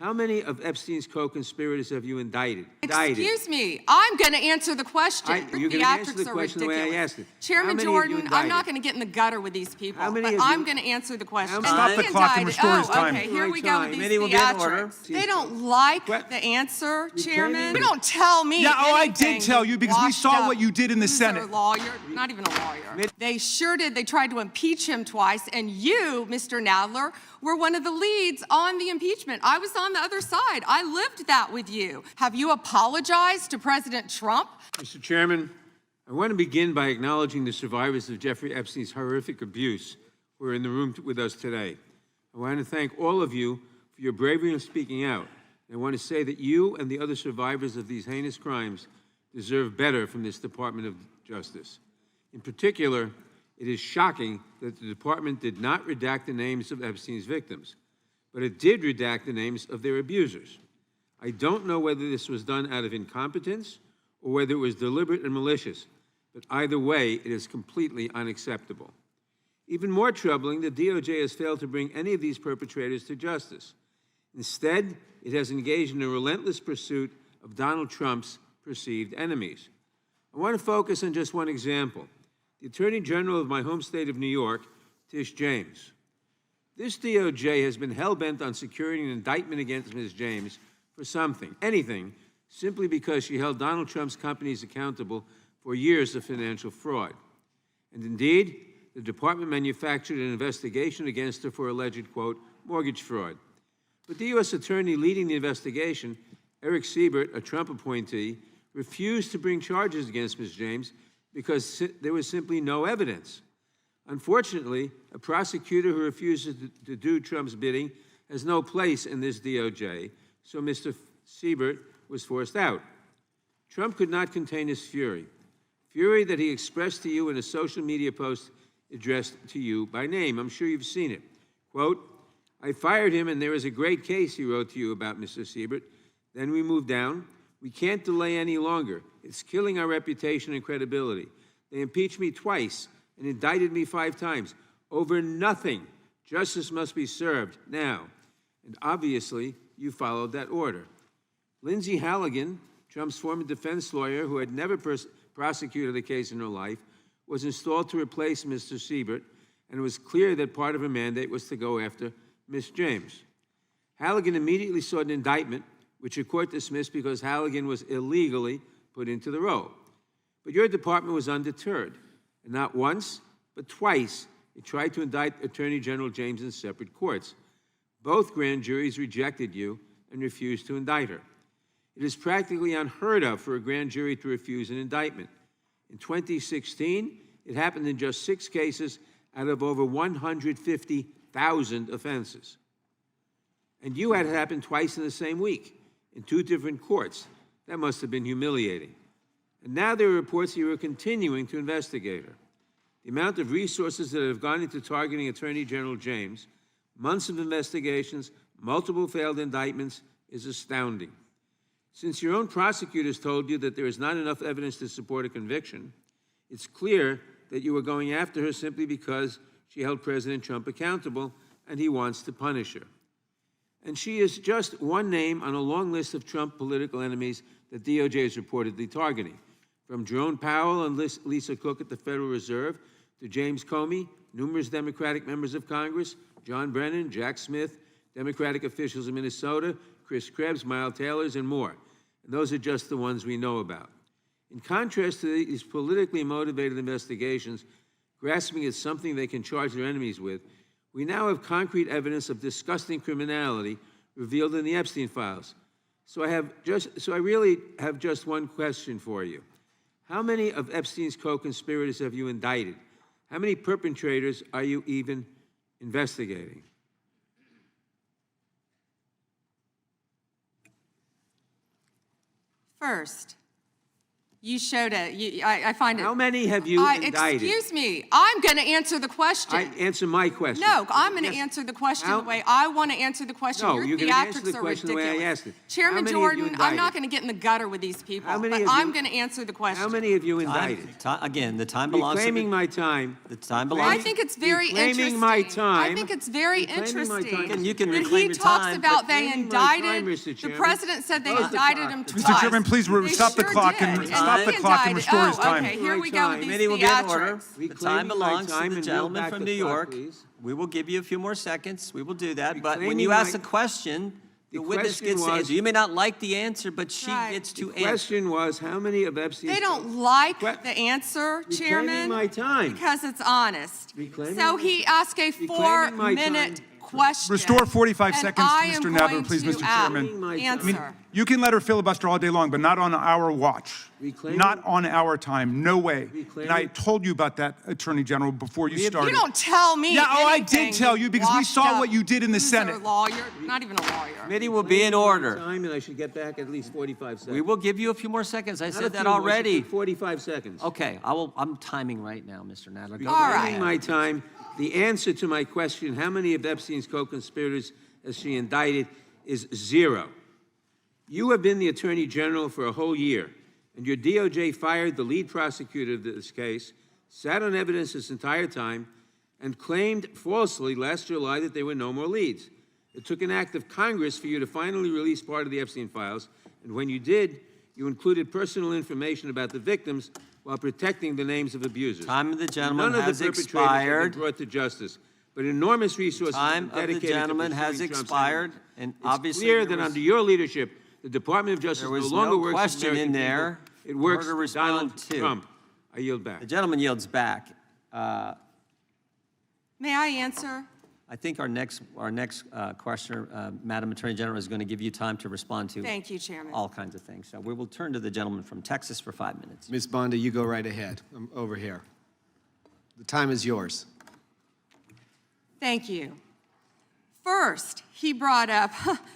How many of Epstein's co-conspirators have you indicted? Excuse me, I'm going to answer the question. You're going to answer the question the way I asked it. Chairman Jordan, I'm not going to get in the gutter with these people, but I'm going to answer the question. Stop the clock and restore his time. Okay, here we go with these theatrics. They don't like the answer, Chairman. You don't tell me Yeah, I did tell you because we saw what you did in the Senate. He's a lawyer, not even a lawyer. They sure did. They tried to impeach him twice, and you, Mr. Nadler, were one of the leads on the impeachment. I was on the other side. I lived that with you. Have you apologized to President Trump? Mr. Chairman, I want to begin by acknowledging the survivors of Jeffrey Epstein's horrific abuse who are in the room with us today. I want to thank all of you for your bravery in speaking out. I want to say that you and the other survivors of these heinous crimes deserve better from this Department of Justice. In particular, it is shocking that the department did not redact the names of Epstein's victims, but it did redact the names of their abusers. I don't know whether this was done out of incompetence or whether it was deliberate and malicious, but either way, it is completely unacceptable. Even more troubling, the DOJ has failed to bring any of these perpetrators to justice. Instead, it has engaged in a relentless pursuit of Donald Trump's perceived enemies. I want to focus on just one example. The Attorney General of my home state of New York, Tish James. This DOJ has been hell-bent on securing an indictment against Ms. James for something, anything, simply because she held Donald Trump's companies accountable for years of financial fraud. And indeed, the department manufactured an investigation against her for alleged, quote, mortgage fraud. But the U.S. attorney leading the investigation, Eric Siebert, a Trump appointee, refused to bring charges against Ms. James because there was simply no evidence. Unfortunately, a prosecutor who refuses to do Trump's bidding has no place in this DOJ, so Mr. Siebert was forced out. Trump could not contain his fury that he expressed to you in a social media post addressed to you by name. I'm sure you've seen it. Quote, I fired him and there is a great case, he wrote to you about Mr. Siebert. Then we moved down. We can't delay any longer. It's killing our reputation and credibility. They impeached me twice and indicted me 5 times over nothing. Justice must be served now. And obviously, you followed that order. Lindsay Halligan, Trump's former defense lawyer who had never prosecuted a case in her life, was installed to replace Mr. Siebert, and it was clear that part of her mandate was to go after Ms. James. Halligan immediately sought an indictment, which a court dismissed because Halligan was illegally put into the role. But your department was undeterred, and not once, but twice, it tried to indict Attorney General James in separate courts. Both grand juries rejected you and refused to indict her. It is practically unheard of for a grand jury to refuse an indictment. In 2016, it happened in just 6 cases out of over 150,000 offenses. And you had it happen twice in the same week, in 2 different courts. That must have been humiliating. And now there are reports that you are continuing to investigate her. The amount of resources that have gone into targeting Attorney General James, months of investigations, multiple failed indictments, is astounding. Since your own prosecutors told you that there is not enough evidence to support a conviction, it's clear that you were going after her simply because she held President Trump accountable and he wants to punish her. And she is just one name on a long list of Trump political enemies that DOJ is reportedly targeting. From Jerome Powell and Lisa Cook at the Federal Reserve to James Comey, numerous Democratic members of Congress, John Brennan, Jack Smith, Democratic officials in Minnesota, Chris Krebs, Miles Taylors, and more. And those are just the ones we know about. In contrast to these politically motivated investigations, grasping at something they can charge their enemies with, we now have concrete evidence of disgusting criminality revealed in the Epstein files. So I really have just one question for you. How many of Epstein's co-conspirators have you indicted? How many perpetrators are you even investigating? First, You showed it. I find it. How many have you indicted? Excuse me. I'm going to answer the question. Answer my question. No, I'm going to answer the question the way I want to answer the question. No, Your you're going to answer theatrics the are question the ridiculous. way I asked it. Chairman Jordan, I'm not going to get in the gutter with these people, but I'm going to answer the question. How many have you indicted? Again, the time belongs to Reclaiming my time. the time belongs. I think it's very interesting. Reclaiming my time. I think it's very Reclaiming my interesting. time. You can that reclaim he your talks time, about but they reclaiming my time, indicted. Mr. The Chairman. president said they Close the indicted clock. him Mr. twice. Chairman, please They stop the sure clock did. and stop he the clock and indicted- restore his time. Okay, here we go with these Committee will be in order. theatrics. The time Reclaiming my belongs time to the and gentleman roll back from the New clock, York. please. We will give you a few more seconds. We will do that. But when Reclaiming you ask my- a question, the witness question gets to was- answer. You may not like the answer, but she Right. gets to The answer. question was, how many of Epstein's... They don't like Que- the answer, Reclaiming Chairman, my time. because it's honest. Reclaiming So my- he asked a Reclaiming my 4-minute time. question. Restore 45 and seconds to I am Mr. Nadler, going please, to Mr. Chairman. Reclaiming my Answer. time. You can let her filibuster all day long, but not on our watch. Reclaiming- Not on our time. No way. Reclaiming- And I told you about that, Attorney General, before you started. You don't tell me Yeah, oh, I anything, did tell you because we washed saw up what you did in the loser Senate. Lawyer, not even a lawyer. Committee will be in order. Time, and I should get back at least 45 seconds. We will give you a few more seconds. I Not a said that few more, already. 45 seconds. Okay, I'm timing right now, Mr. Nadler. Go All right right. Reclaiming my time. The answer to my question, how many of Epstein's co-conspirators has she indicted, is 0. You have been the Attorney General for a whole year, and your DOJ fired the lead prosecutor of this case, sat on evidence this entire time, and claimed falsely last July that there were no more leads. It took an act of Congress for you to finally release part of the Epstein files, and when you did, you included personal information about the victims while protecting the names of abusers. Time of the gentleman None of has the perpetrators have expired. been brought to justice, but enormous resources Time have been of the dedicated gentleman to has pursuing Trump's expired, enemies. and It's obviously clear there that was- under your leadership, the Department of Justice There no was longer no works for question American in there people. It for works her to for respond Donald to. Trump. I yield back. The gentleman yields back. May I answer? I think our next questioner, Madam Attorney General, is going to give you time to respond to Thank you, Chairman. all kinds of things. So we will turn to the gentleman from Texas for 5 minutes. Ms. Bondi, you go right ahead. I'm over here. The time is yours. Thank you. First, he brought up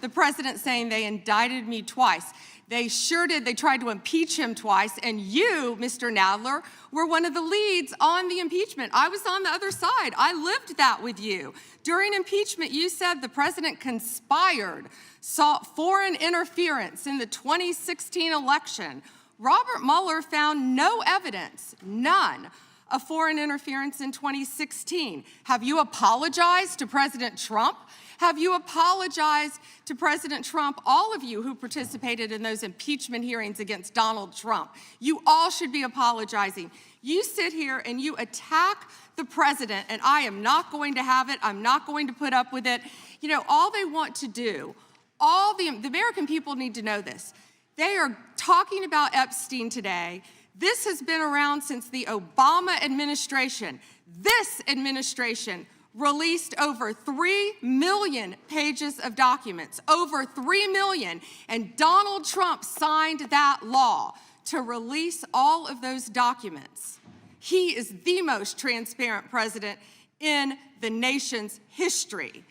the president saying they indicted me twice. They sure did. They tried to impeach him twice. And you, Mr. Nadler, were one of the leads on the impeachment. I was on the other side. I lived that with you. During impeachment, you said the president conspired, sought foreign interference in the 2016 election. Robert Mueller found no evidence, none, of foreign interference in 2016. Have you apologized to President Trump? Have you apologized to President Trump, all of you who participated in those impeachment hearings against Donald Trump? You all should be apologizing. You sit here and you attack the president, and I am not going to have it. I'm not going to put up with it. You know, all they want to do, the American people need to know this. They are talking about Epstein today. This has been around since the Obama administration. This administration released over 3 million pages of documents, over 3 million, and Donald Trump signed that law to release all of those documents. He is the most transparent president in the nation's history.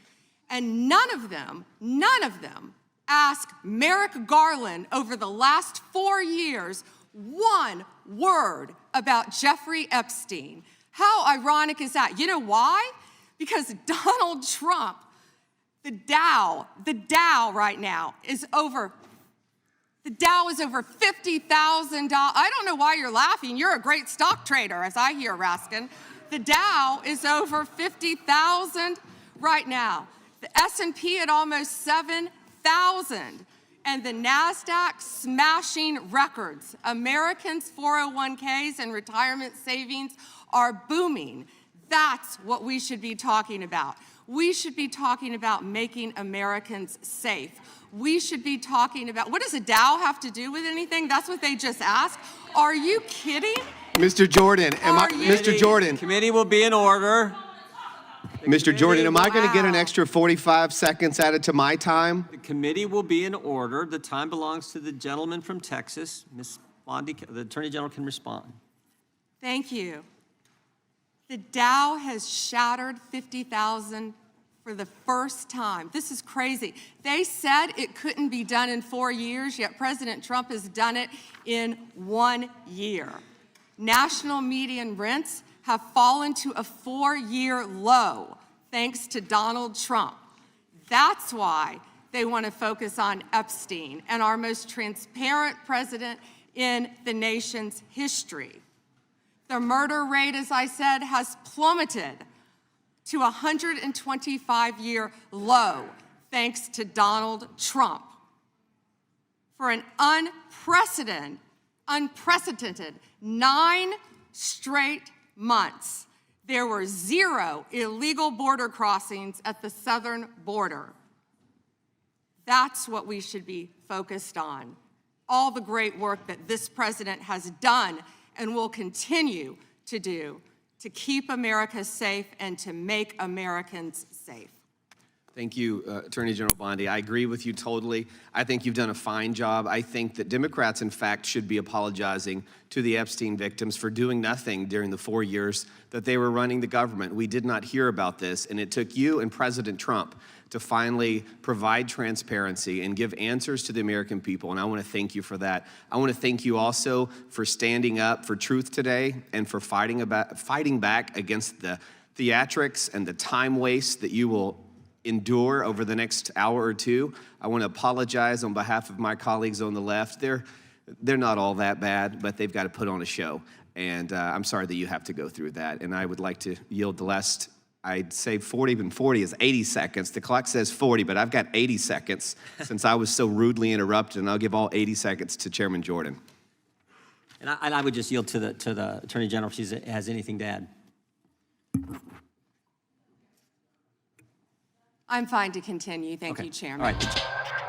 And none of them asked Merrick Garland over the last 4 years one word about Jeffrey Epstein. How ironic is that? You know why? Because Donald Trump, the Dow right now is over, the Dow is over $50,000. I don't know why you're laughing. You're a great stock trader, as I hear, Raskin. The Dow is over 50,000 right now. The S&P at almost 7,000. And the NASDAQ smashing records. Americans' 401ks and retirement savings are booming. That's what we should be talking about. We should be talking about making Americans safe. We should be talking about, what does a Dow have to do with anything? That's what they just asked. Are you kidding? Mr. Jordan, Mr. Jordan, Committee will be in order. Mr. Jordan, am I going to get an extra 45 seconds added to my time? The committee will be in order. The time belongs to the gentleman from Texas. Ms. Bondi, the Attorney General can respond. Thank you. The Dow has shattered 50,000 for the first time. This is crazy. They said it couldn't be done in 4 years, yet President Trump has done it in 1 year. National median rents have fallen to a 4-year low thanks to Donald Trump. That's why they want to focus on Epstein and our most transparent president in the nation's history. The murder rate, as I said, has plummeted to a 125-year low thanks to Donald Trump. For an unprecedented 9 straight months, there were 0 illegal border crossings at the southern border. That's what we should be focused on. All the great work that this president has done and will continue to do to keep America safe and to make Americans safe. Thank you, Attorney General Bondi. I agree with you totally. I think you've done a fine job. I think that Democrats, in fact, should be apologizing to the Epstein victims for doing nothing during the 4 years that they were running the government. We did not hear about this, and it took you and President Trump to finally provide transparency and give answers to the American people, and I want to thank you for that. I want to thank you also for standing up for truth today and for fighting back against the theatrics and the time waste that you will endure over the next hour or two. I want to apologize on behalf of my colleagues on the left. They're not all that bad, but they've got to put on a show, and I'm sorry that you have to go through that, and I would like to yield the last, I'd say 40, and 40 is 80 seconds. The clock says 40, but I've got 80 seconds since I was so rudely interrupted, and I'll give all 80 seconds to Chairman Jordan. And I would just yield to the Attorney General if she has anything to add. I'm fine to continue. Thank Okay. you, Chairman. All right.